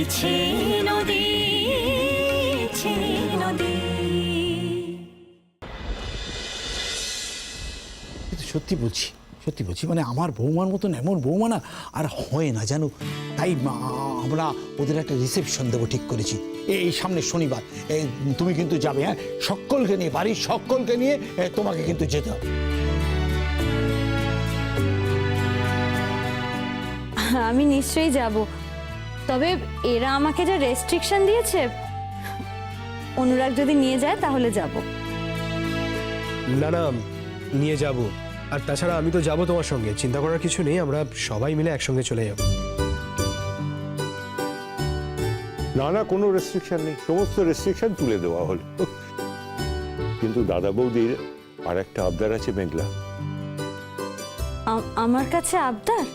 বইছে নদী, নদী। সত্যি বলছি মানে আমার বৌমার মতন এমন বৌমা না আর হয় না জানো। তাই আমরা ওদের একটা রিসেপশন দেবো ঠিক করেছি এই সামনে শনিবার। তুমি কিন্তু যাবে, হ্যাঁ, সকলকে নিয়ে, বাড়ির সকলকে নিয়ে তোমাকে কিন্তু যেতে হবে। আমি নিশ্চয়ই যাব, তবে এরা আমাকে যা রেস্ট্রিকশন দিয়েছে, অনুরাগ যদি নিয়ে যায় তাহলে যাব। না না, নিয়ে যাব। আর তাছাড়া আমি তো যাব তোমার সঙ্গে, চিন্তা করার কিছু নেই, আমরা সবাই মিলে একসঙ্গে চলে যাব। না না, কোনো রেস্ট্রিকশন নেই, সমস্ত রেস্ট্রিকশন তুলে দেওয়া হলো। কিন্তু দাদা বৌদির আর একটা আবদার আছে মেঘলা। আমার কাছে আবদার?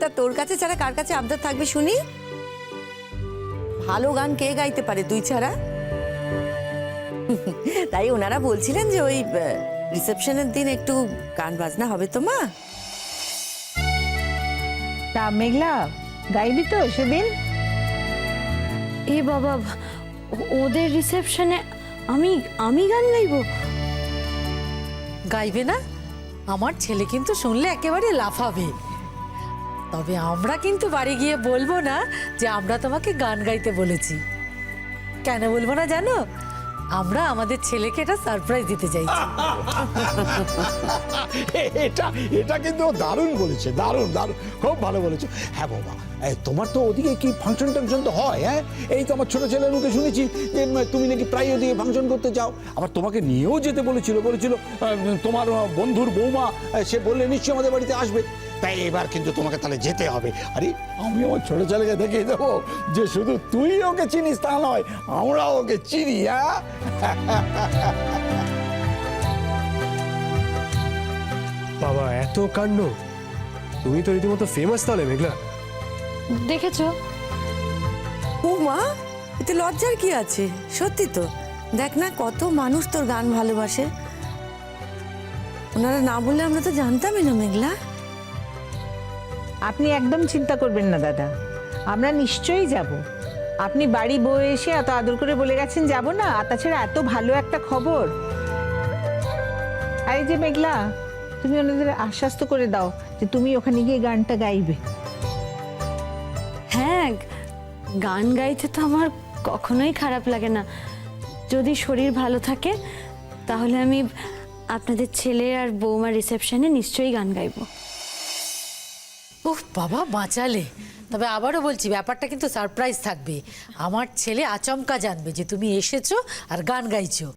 তা তোর কাছে ছাড়া কার কাছে আবদার থাকবে শুনি? ভালো গান কে গাইতে পারে তুই ছাড়া? তাই ওনারা বলছিলেন যে ওই রিসেপশনের দিন একটু গান বাজনা হবে তো মা। তা মেঘলা গাইবি তো সেদিন? এ বাবা, ওদের রিসেপশনে আমি গান গাইবো? গাইবে না? আমার ছেলে কিন্তু শুনলে একেবারে লাফাবে। তবে আমরা কিন্তু বাড়ি গিয়ে বলবো না যে আমরা তোমাকে গান গাইতে বলেছি। কেন বলবো না জানো? আমরা আমাদের ছেলেকে এটা সারপ্রাইজ দিতে চাইছি। এটা কিন্তু দারুণ বলেছে, দারুণ দারুণ, খুব ভালো বলেছো। হ্যাঁ বাবা, তোমার তো ওদিকে কি ফাংশন টাংশন তো হয়? হ্যাঁ, এই তো আমার ছোট ছেলের মুখে শুনেছি যে তুমি নাকি প্রায় ওদিকে ফাংশন করতে যাও। আবার তোমাকে নিয়েও যেতে বলেছিল তোমার বন্ধুর বৌমা, সে বললে নিশ্চয়ই আমাদের বাড়িতে আসবে। তাই এবার কিন্তু তোমাকে তাহলে যেতে হবে। আরে আমি আমার ছোট ছেলেকে দেখিয়ে দেবো যে শুধু তুই ওকে চিনিস তা নয়, আমরা ওকে চিনি। হ্যাঁ, বাবা এত কাণ্ড! তুমি তো রীতিমতো ফেমাস তাহলে মেঘলা। দেখেছো? ও মা, এতে লজ্জার কি আছে? সত্যি তো, দেখ না কত মানুষ তোর গান ভালোবাসে। ওনারা না বললে আমরা তো জানতামই না মেঘলা। আপনি একদম চিন্তা করবেন না দাদা, আমরা নিশ্চয়ই যাব। আপনি বাড়ি বয়ে এসে এত আদর করে বলে গেছেন যাব না, আর তাছাড়া এত ভালো একটা খবর। আর এই যে মেঘলা, তুমি ওনাদের আশ্বাস তো করে দাও যে তুমি ওখানে গিয়ে গানটা গাইবে। হ্যাঁ, গান গাইতে তো আমার কখনোই খারাপ লাগে না। যদি শরীর ভালো থাকে তাহলে আমি আপনাদের ছেলে আর বৌমার রিসেপশনে নিশ্চয়ই গান গাইবো। উফ বাবা, বাঁচালে। তবে আবারও বলছি, ব্যাপারটা কিন্তু সারপ্রাইজ থাকবে। আমার ছেলে আচমকা জানবে যে তুমি এসেছো আর গান গাইছো।